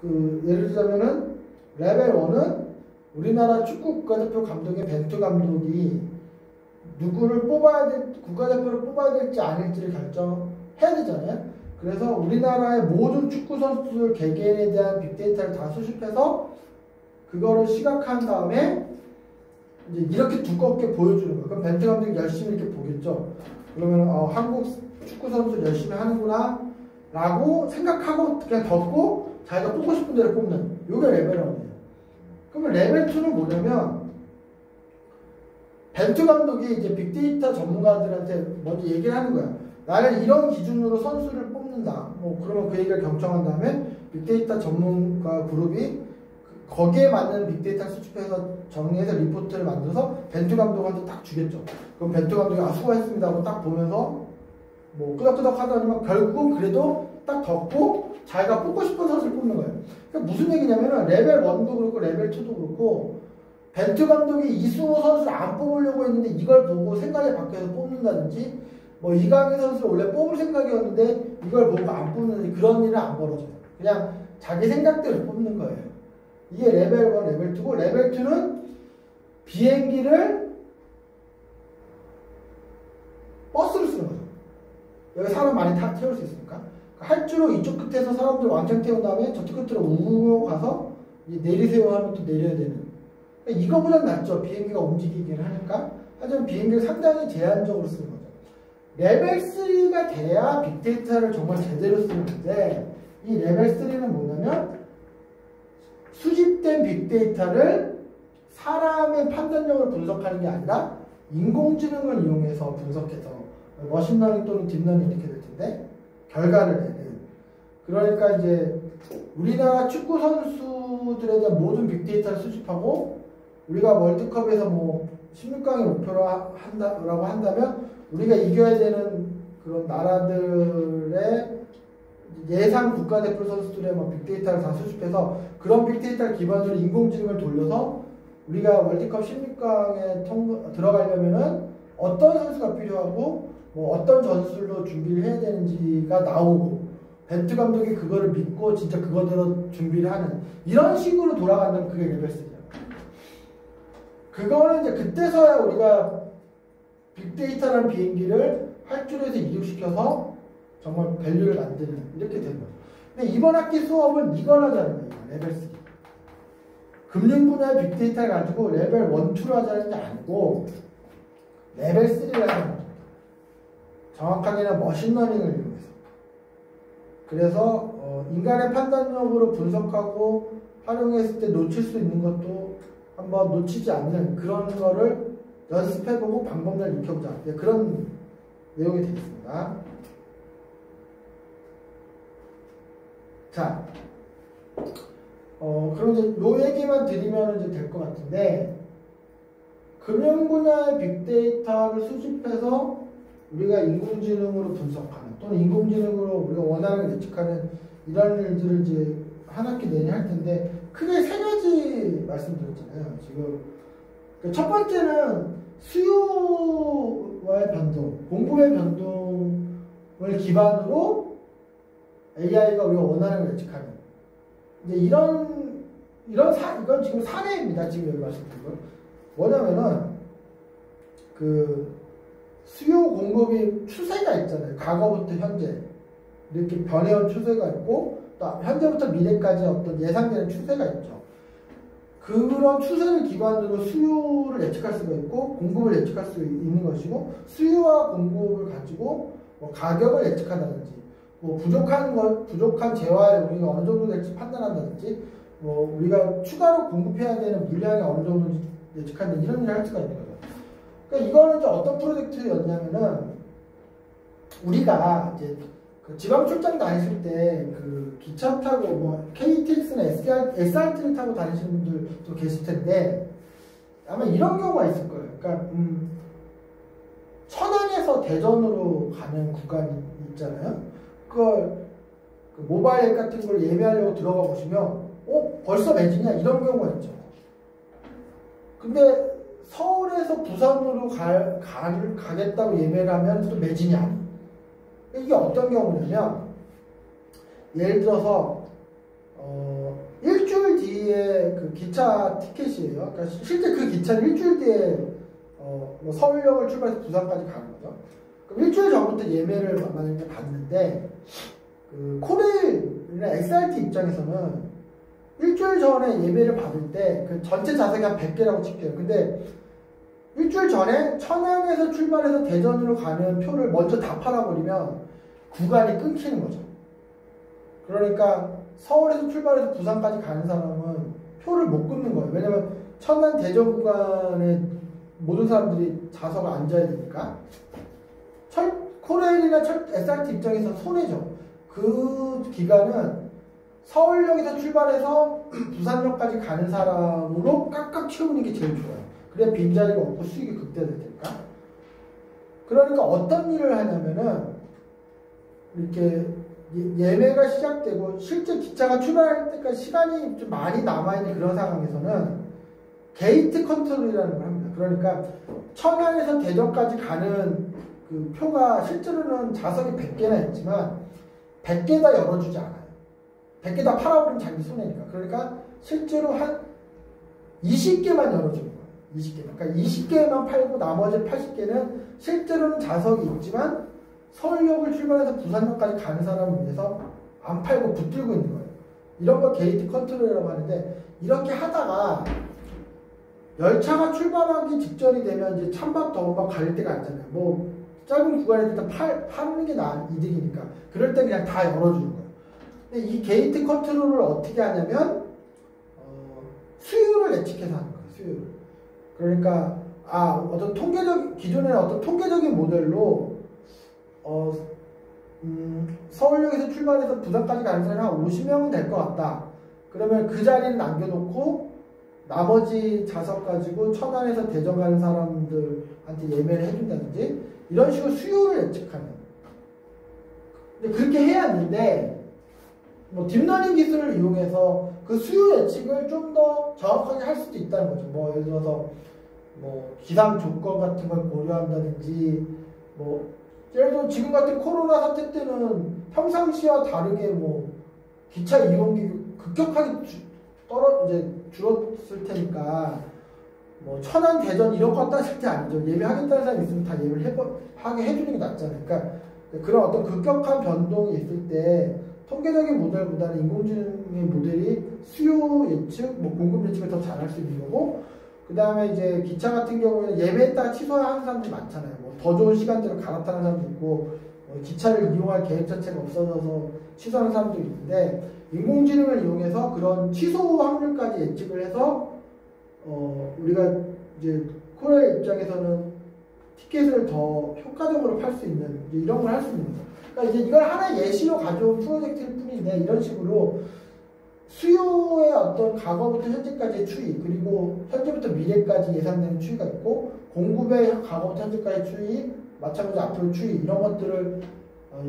예를 들자면은 레벨 1은 우리나라 축구 국가대표 감독인 벤투 감독이 누구를 국가대표를 뽑아야 될지 아닐지를 결정해야 되잖아요. 그래서 우리나라의 모든 축구 선수들 개개인에 대한 빅데이터를 다 수집해서 그거를 시각화한 다음에 이제 이렇게 두껍게 보여주는 거예요. 그럼 벤투 감독이 열심히 이렇게 보겠죠. 그러면 한국 축구 선수 열심히 하는구나 라고 생각하고 그냥 덮고 자기가 뽑고 싶은 대로 뽑는, 이게 레벨 1이에요. 그러면 레벨 2는 뭐냐면 벤투 감독이 이제 빅데이터 전문가들한테 먼저 얘기를 하는 거야. 나는 이런 기준으로 선수를 뽑는다. 그러면 그 얘기를 경청한 다음에 빅데이터 전문가 그룹이 거기에 맞는 빅데이터 수집해서 정리해서 리포트를 만들어서 벤투 감독한테 딱 주겠죠. 그럼 벤투 감독이 수고했습니다 하고 딱 보면서 끄덕끄덕 하더니만 결국은 그래도 딱 덮고 자기가 뽑고 싶은 선수를 뽑는 거예요. 그러니까 무슨 얘기냐면은 레벨 1도 그렇고 레벨 2도 그렇고 벤투 감독이 이승우 선수를 안 뽑으려고 했는데 이걸 보고 생각이 바뀌어서 뽑는다든지 이강인 선수를 원래 뽑을 생각이었는데 이걸 보고 안 뽑는다든지 그런 일은 안 벌어져요. 그냥 자기 생각대로 뽑는 거예요. 이게 레벨 1, 레벨 2고 레벨 2는 비행기를 버스를 쓰는 거죠. 여기 사람 많이 태울 수 있으니까. 할주로 이쪽 끝에서 사람들 왕창 태운 다음에 저쪽 끝으로 우고 가서 내리세요 하면 또 내려야 되는. 이거보단 낫죠. 비행기가 움직이긴 하니까. 하지만 비행기를 상당히 제한적으로 쓰는 거죠. 레벨 3가 돼야 빅데이터를 정말 제대로 쓰는데 이 레벨 3는 뭐냐면 수집된 빅데이터를 사람의 판단력으로 분석하는 게 아니라 인공지능을 이용해서 분석해서 머신러닝 또는 딥러닝 이렇게 될 텐데 결과를 내는. 그러니까 이제 우리나라 축구 선수들에 대한 모든 빅데이터를 수집하고 우리가 월드컵에서 16강을 목표로 한다라고 한다면 우리가 이겨야 되는 그런 나라들의 예상 국가대표 선수들의 빅데이터를 다 수집해서 그런 빅데이터를 기반으로 인공지능을 돌려서 우리가 월드컵 16강에 들어가려면은 어떤 선수가 필요하고 어떤 전술로 준비를 해야 되는지가 나오고 벤투 감독이 그거를 믿고 진짜 그거대로 준비를 하는 이런 식으로 돌아간다면 그게 레벨 3야. 그거는 이제 그때서야 우리가 빅데이터라는 비행기를 활주로에서 이륙시켜서 정말 밸류를 만드는 이렇게 되는 거죠. 근데 이번 학기 수업은 이걸 하자는 거예요. 레벨 3. 금융 분야의 빅데이터를 가지고 레벨 1, 2로 하자는 게 아니고 레벨 3라는 거죠. 정확하게는 머신러닝을 이용해서. 그래서 인간의 판단력으로 분석하고 활용했을 때 놓칠 수 있는 것도 한번 놓치지 않는 그런 거를 연습해보고 방법론을 익혀보자. 그런 내용이 되겠습니다. 자, 그럼 이제 요 얘기만 드리면 이제 될 것 같은데, 금융 분야의 빅데이터를 수집해서 우리가 인공지능으로 분석하는 또는 인공지능으로 우리가 원하는 걸 예측하는 이런 일들을 이제 한 학기 내내 할 텐데 크게 세 가지 말씀드렸잖아요. 지금 첫 번째는 수요와의 변동, 공급의 변동을 기반으로 AI가 우리가 원하는 걸 예측하는 이제 이건 지금 사례입니다. 지금 여기 말씀드린 거 뭐냐면은 수요 공급이 추세가 있잖아요. 과거부터 현재 이렇게 변해온 추세가 있고 또 현재부터 미래까지 어떤 예상되는 추세가 있죠. 그런 추세를 기반으로 수요를 예측할 수가 있고 공급을 예측할 수 있는 것이고 수요와 공급을 가지고 가격을 예측한다든지 부족한 재화를 우리가 어느 정도 될지 판단한다든지 우리가 추가로 공급해야 되는 물량이 어느 정도 예측한다 이런 일을 할 수가 있는 거죠. 그러니까 이거는 이제 어떤 프로젝트였냐면은 우리가 이제 지방 출장 다니실 때 기차 타고 KTX나 SRT를 타고 다니시는 분들도 계실 텐데 아마 이런 경우가 있을 거예요. 그러니까 천안에서 대전으로 가는 구간이 있잖아요. 그걸 모바일 앱 같은 걸 예매하려고 들어가 보시면 벌써 매진이야 이런 경우가 있죠. 근데 서울에서 부산으로 가겠다고 예매를 하면 또 매진이 아니에요. 이게 어떤 경우냐면 예를 들어서 기차 티켓이에요. 그러니까 실제 그 기차는 일주일 뒤에 뭐 서울역을 출발해서 부산까지 가는 거죠. 그럼 일주일 전부터 예매를 만약에 받는데 그 코레일이나 XRT 입장에서는 일주일 전에 예매를 받을 때 그 전체 좌석이 한 100개라고 칠게요. 근데 일주일 전에 천안에서 출발해서 대전으로 가는 표를 먼저 다 팔아버리면 구간이 끊기는 거죠. 그러니까 서울에서 출발해서 부산까지 가는 사람은 표를 못 끊는 거예요. 왜냐면 천안 대전 구간에 모든 사람들이 좌석을 앉아야 되니까. 코레일이나 SRT 입장에서 손해죠. 그 기간은 서울역에서 출발해서 부산역까지 가는 사람으로 깍깍 채우는 게 제일 좋아요. 그래야 빈자리가 없고 수익이 극대화될 테니까. 그러니까 어떤 일을 하냐면은 이렇게 예매가 시작되고 실제 기차가 출발할 때까지 시간이 좀 많이 남아있는 그런 상황에서는 게이트 컨트롤이라는 걸 합니다. 그러니까 천안에서 대전까지 가는 그 표가 실제로는 좌석이 100개나 있지만 100개 다 열어주지 않아요. 100개 다 팔아버리면 자기 손해니까. 그러니까 실제로 한 20개만 열어주는 거예요. 20개. 그러니까 20개만 팔고 나머지 80개는 실제로는 좌석이 있지만 서울역을 출발해서 부산역까지 가는 사람을 위해서 안 팔고 붙들고 있는 거예요. 이런 걸 게이트 컨트롤이라고 하는데 이렇게 하다가 열차가 출발하기 직전이 되면 이제 찬밥 더운밥 가릴 때가 아니잖아요. 뭐 짧은 구간에 일단 파는 게 이득이니까 그럴 때 그냥 다 열어주는 거예요. 근데 이 게이트 컨트롤을 어떻게 하냐면 수요를 예측해서 하는 거예요. 수요를. 그러니까 어떤 기존에는 어떤 통계적인 모델로 서울역에서 출발해서 부산까지 가는 사람이 한 50명은 될 것 같다. 그러면 그 자리를 남겨놓고 나머지 좌석 가지고 천안에서 대전 가는 사람들한테 예매를 해준다든지 이런 식으로 수요를 예측하는. 근데 그렇게 해야 하는데 뭐 딥러닝 기술을 이용해서 그 수요 예측을 좀 더 정확하게 할 수도 있다는 거죠. 뭐 예를 들어서 뭐 기상 조건 같은 걸 고려한다든지 뭐 예를 들어 지금 같은 코로나 사태 때는 평상시와 다르게 뭐 기차 이용객이 급격하게 줄었을 테니까 뭐 천안 대전 이런 거 따질 때 아니죠. 예매하겠다는 사람이 있으면 다 예매를 하게 해주는 게 낫잖아요. 그러니까 그런 어떤 급격한 변동이 있을 때 통계적인 모델보다는 인공지능의 모델이 수요 예측, 뭐 공급 예측을 더 잘할 수 있는 거고, 그 다음에 이제 기차 같은 경우에는 예매했다가 취소하는 사람들이 많잖아요. 뭐 더 좋은 시간대로 갈아타는 사람도 있고, 기차를 이용할 계획 자체가 없어져서 취소하는 사람도 있는데, 인공지능을 이용해서 그런 취소 확률까지 예측을 해서 우리가 이제 코레일 입장에서는 티켓을 더 효과적으로 팔 수 있는 이런 걸 할 수 있는 거죠. 그러니까 이제 이걸 하나의 예시로 가져온 프로젝트일 뿐인데 이런 식으로 수요의 어떤 과거부터 현재까지의 추이, 그리고 현재부터 미래까지 예상되는 추이가 있고, 공급의 과거부터 현재까지의 추이, 마찬가지로 앞으로 추이, 이런 것들을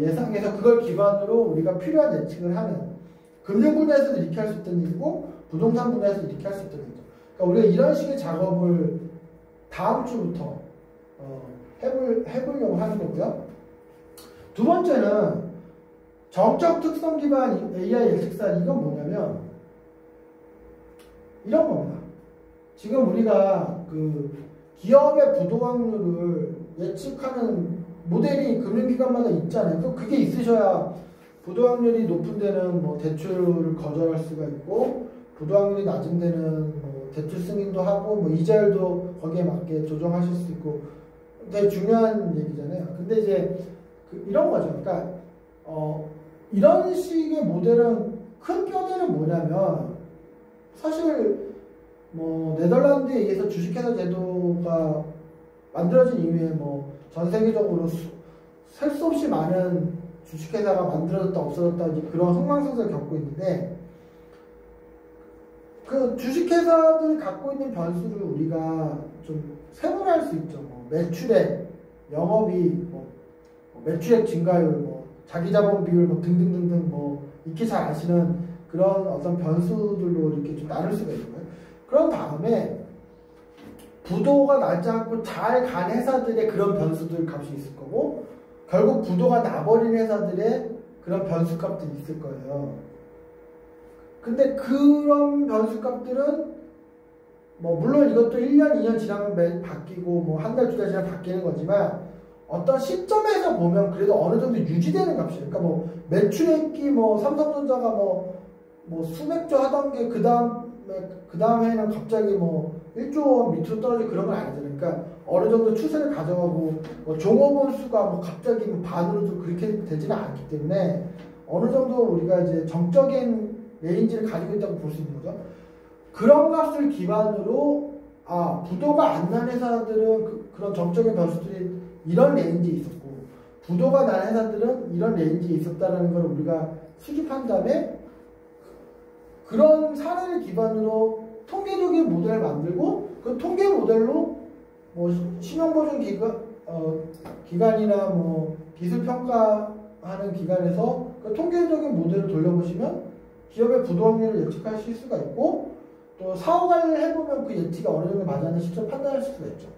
예상해서 그걸 기반으로 우리가 필요한 예측을 하는, 금융 분야에서도 이렇게 할 수 있던 일이고 부동산 분야에서도 이렇게 할 수 있던 일이죠. 그러니까 우리가 이런 식의 작업을 다음 주부터 해보려고 하는 거고요. 두 번째는 정적 특성 기반 AI 예측사. 이건 뭐냐면 이런 겁니다. 지금 우리가 그 기업의 부도 확률을 예측하는 모델이 금융기관마다 있잖아요. 그게 있으셔야 부도 확률이 높은 데는 뭐 대출을 거절할 수가 있고, 부도 확률이 낮은 데는 뭐 대출 승인도 하고, 뭐 이자율도 거기에 맞게 조정하실 수 있고, 되게 중요한 얘기잖아요. 근데 이제 이런 거죠. 그러니까 이런 식의 모델은 큰 뼈대는 뭐냐면, 사실 뭐 네덜란드에 의해서 주식회사 제도가 만들어진 이후에 뭐 전 세계적으로 셀 수 없이 많은 주식회사가 만들어졌다 없어졌다 이제 그런 흥망성쇠를 겪고 있는데, 그 주식회사들이 갖고 있는 변수를 우리가 좀 세분화할 수 있죠. 뭐 매출액, 영업이익, 뭐 매출액 증가율, 뭐 자기자본 비율, 뭐 등등등등, 뭐 익히 잘 아시는 그런 어떤 변수들로 이렇게 좀 나눌 수가 있는 거예요. 그런 다음에 부도가 나지 않고 잘 간 회사들의 그런 변수들 값이 있을 거고, 결국 부도가 나버린 회사들의 그런 변수 값들이 있을 거예요. 근데 그런 변수 값들은 뭐 물론 이것도 1년, 2년 지나면 매 바뀌고 뭐 한 달, 두 달 지나면 바뀌는 거지만 어떤 시점에서 보면 그래도 어느 정도 유지되는 값이에요. 그러니까 뭐 매출액이 뭐 삼성전자가 뭐 수백조 하던 게 그 다음에는 갑자기 뭐 1조 원 밑으로 떨어지고 그런 건 아니잖아요. 그러니까 어느 정도 추세를 가져가고 뭐 종업원 수가 뭐 갑자기 뭐 반으로 좀 그렇게 되지는 않기 때문에 어느 정도 우리가 이제 정적인 레인지를 가지고 있다고 볼 수 있는 거죠. 그런 값을 기반으로 부도가 안 난 회사들은 그런 정적인 변수들이 이런 레인지에 있었고 부도가 난 회사들은 이런 레인지에 있었다는 걸 우리가 수집한 다음에 그런 사례를 기반으로 통계적인 모델을 만들고 그 통계 모델로 뭐 신용보증 기관이나 뭐 기술 평가하는 기관에서 그 통계적인 모델을 돌려보시면 기업의 부도 확률을 예측하실 수가 있고 또 사후 관리를 해보면 그 예측이 어느 정도 맞았는 시점을 판단할 수가 있죠.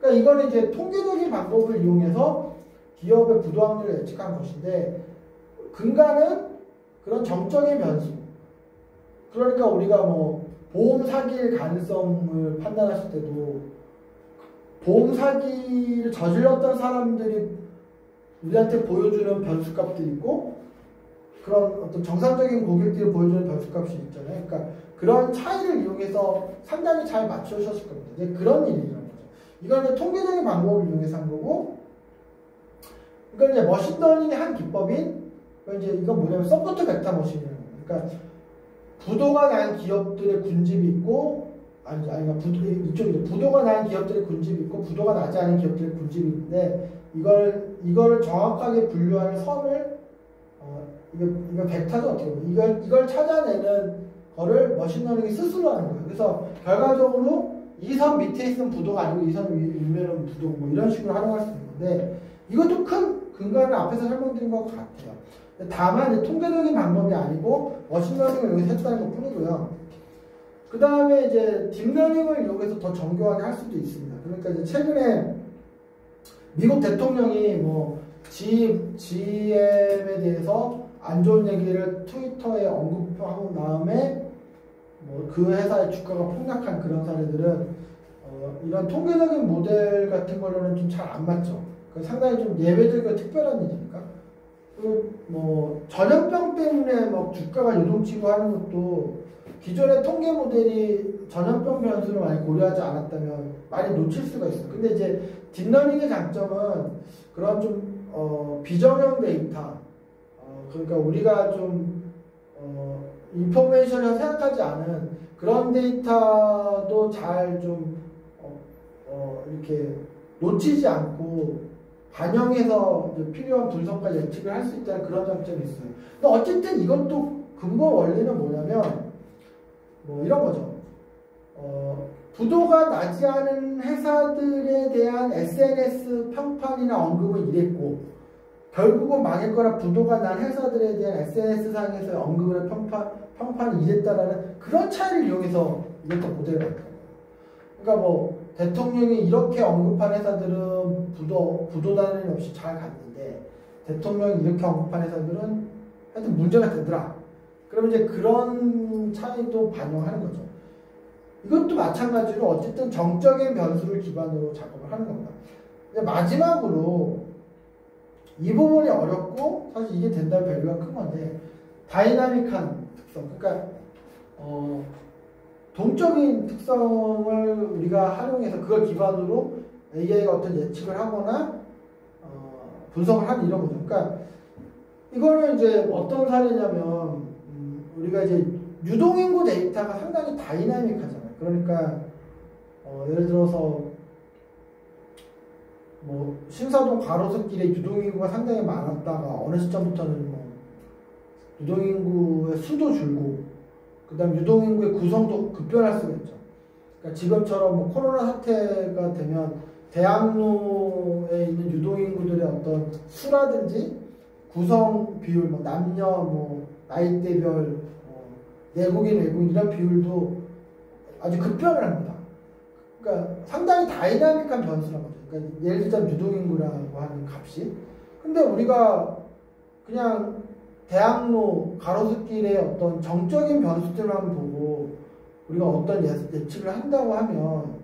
그러니까 이거는 이제 통계적인 방법을 이용해서 기업의 부도 확률을 예측한 것인데 근간은 그런 정적인 변수. 그러니까 우리가 뭐 보험 사기일 가능성을 판단했을 때도 보험 사기를 저질렀던 사람들이 우리한테 보여주는 변수값들이 있고 그런 어떤 정상적인 고객들이 보여주는 변수값이 있잖아요. 그러니까 그런 차이를 이용해서 상당히 잘 맞추셨을 겁니다. 이제 그런 일이라는 거죠. 이건 이제 통계적인 방법을 이용해서 한 거고 이건 이제 머신러닝의 한 기법인 이건 뭐냐면 서포트 벡터 머신이라는 거예요. 그러니까 부도가 난 기업들의 군집이 있고 이쪽이죠. 부도가 난 기업들의 군집이 있고 부도가 나지 않은 기업들의 군집이 있는데 이걸 정확하게 분류하는 선을 이거 벡터죠 어떻게 보면 이걸 찾아내는 거를 머신러닝이 스스로 하는 거예요. 그래서 결과적으로 이 선 밑에 있으면 부도가 아니고 이 선 위면은 부도고 뭐 이런 식으로 활용할 수 있는데 이것도 큰 근간을 앞에서 설명드린 것 같아요. 다만 통계적인 방법이 아니고 머신러닝을 이용해서 했다는 것 뿐이고요. 그 다음에 이제 딥러닝을 이용해서 더 정교하게 할 수도 있습니다. 그러니까 이제 최근에 미국 대통령이 뭐 GM에 대해서 안 좋은 얘기를 트위터에 언급하고 다음에 뭐 그 회사의 주가가 폭락한 그런 사례들은 이런 통계적인 모델 같은 걸로는 좀 잘 안 맞죠. 상당히 좀 예외적이고 특별한 일이니까. 뭐 전염병 때문에 막 주가가 요동치고 하는 것도 기존의 통계 모델이 전염병 변수를 많이 고려하지 않았다면 많이 놓칠 수가 있어요. 근데 이제 딥러닝의 장점은 그런 좀 비정형 데이터, 그러니까 우리가 좀 인포메이션을 생각하지 않은 그런 데이터도 잘 좀 이렇게 놓치지 않고 반영해서 필요한 분석과 예측을 할 수 있다는 그런 장점이 있어요. 근데 어쨌든 이것도 근본 원리는 뭐냐면 뭐 이런 거죠. 부도가 나지 않은 회사들에 대한 SNS 평판이나 언급은 이랬고 결국은 망했거나 부도가 난 회사들에 대한 SNS상에서의 언급이나 평판이 이랬다라는 그런 차이를 이용해서 이것도 모델을 만든 거예요. 그러니까 뭐 대통령이 이렇게 언급한 회사들은 부도 단위 없이 잘 갔는데 대통령이 이렇게 언급한 회사들은 하여튼 문제가 되더라. 그러면 이제 그런 차이도 반영하는 거죠. 이것도 마찬가지로 어쨌든 정적인 변수를 기반으로 작업을 하는 겁니다. 이제 마지막으로 이 부분이 어렵고 사실 이게 된다면 밸류가 큰 건데 다이나믹한 특성, 그러니까 동적인 특성을 우리가 활용해서 그걸 기반으로 AI가 어떤 예측을 하거나 분석을 하는 이런 거죠. 그러니까 이거는 이제 어떤 사례냐면 우리가 이제 유동인구 데이터가 상당히 다이나믹하잖아요. 그러니까 예를 들어서 뭐 신사동 가로수길에 유동인구가 상당히 많았다가 어느 시점부터는 뭐 유동인구의 수도 줄고 그 다음 유동인구의 구성도 급변할 수가 있죠. 그러니까 지금처럼 뭐 코로나 사태가 되면 대학로에 있는 유동인구들의 어떤 수라든지 구성 비율, 뭐 남녀, 뭐 나이대별, 내국인, 외국인 이런 비율도 아주 급변을 합니다. 그러니까 상당히 다이나믹한 변수란 거죠. 그러니까 예를 들자면 유동인구라고 하는 값이. 근데 우리가 그냥 대학로 가로수길의 어떤 정적인 변수들만 보고 우리가 어떤 예측을 한다고 하면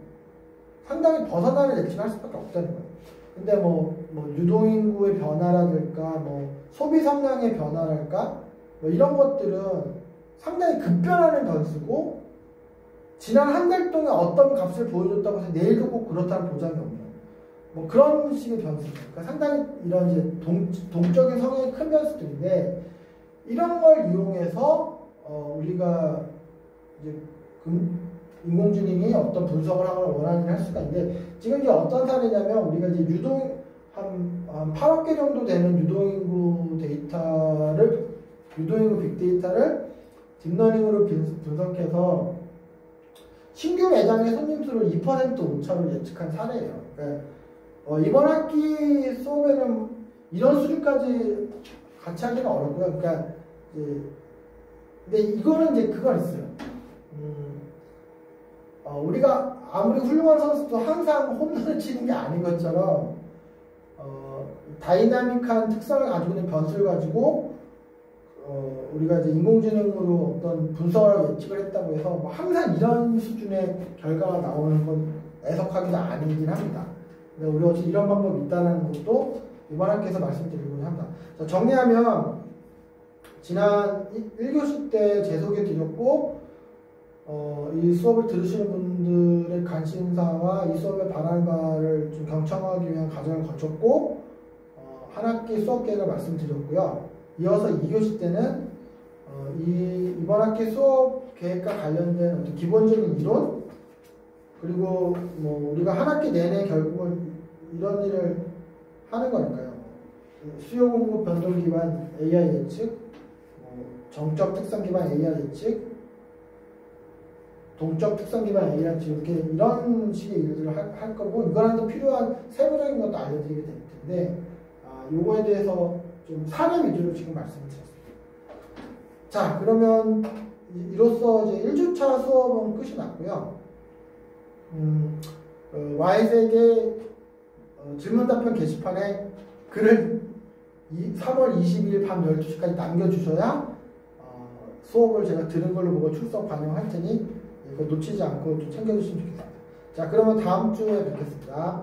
상당히 벗어나는 예측을 할 수밖에 없다는 거예요. 근데 뭐 유동인구의 변화라든가 뭐 소비 성향의 변화랄까 뭐 이런 것들은 상당히 급변하는 변수고 지난 한 달 동안 어떤 값을 보여줬다고 해서 내일도 꼭 그렇다는 보장이 없는 뭐 그런 식의 변수들. 그러니까 상당히 이런 이제 동적인 성향이 큰 변수들인데 이런 걸 이용해서 우리가 이제 인공지능이 어떤 분석을 하거나 원하는 일을 할 수가 있는데 지금 이제 어떤 사례냐면 우리가 이제 한 8억 개 정도 되는 유동인구 빅데이터를 딥러닝으로 분석해서 신규 매장의 손님 수를 2% 오차로 예측한 사례예요. 그러니까 이번 학기 수업에는 이런 수준까지 같이 하기는 어렵고요. 그러니까 근데 이거는 이제 그건 있어요. 우리가 아무리 훌륭한 선수도 항상 홈런을 치는 게 아닌 것처럼 다이나믹한 특성을 가지고 있는 변수를 가지고 우리가 이제 인공지능으로 어떤 분석을 예측을 했다고 해서 뭐 항상 이런 수준의 결과가 나오는 건 애석하기는 아니긴 합니다. 근데 우리가 어쨌든 이런 방법이 있다는 것도 이번 학기에서 말씀드리고자 합니다. 자, 정리하면 지난 1교시 때 재소개 드렸고 이 수업을 들으시는 분들의 관심사와 이 수업의 바라는 바를 좀 경청하기 위한 과정을 거쳤고 한 학기 수업 계획을 말씀드렸고요. 이어서 2교시 때는 이번 학기 수업 계획과 관련된 어떤 기본적인 이론 그리고 뭐 우리가 한 학기 내내 결국은 이런 일을 하는 거니까요. 수요 공급 변동 기반 AI 예측, 정적 특성 기반 AI 예측, 동적 특성 기반 AI 예측 이렇게 이런 식의 일들을 할 거고 이거랑도 필요한 세부적인 것도 알려드리게 될 텐데 요거에 대해서 좀 사례 위주로 지금 말씀을 드렸습니다. 자, 그러면 이로써 이제 1주차 수업은 끝이 났고요. Y색의 질문 답변 게시판에 글을 3월 22일 밤 12시까지 남겨주셔야 수업을 제가 들은 걸로 보고 출석 반영할 테니 이거 놓치지 않고 좀 챙겨주시면 좋겠습니다. 자, 그러면 다음 주에 뵙겠습니다.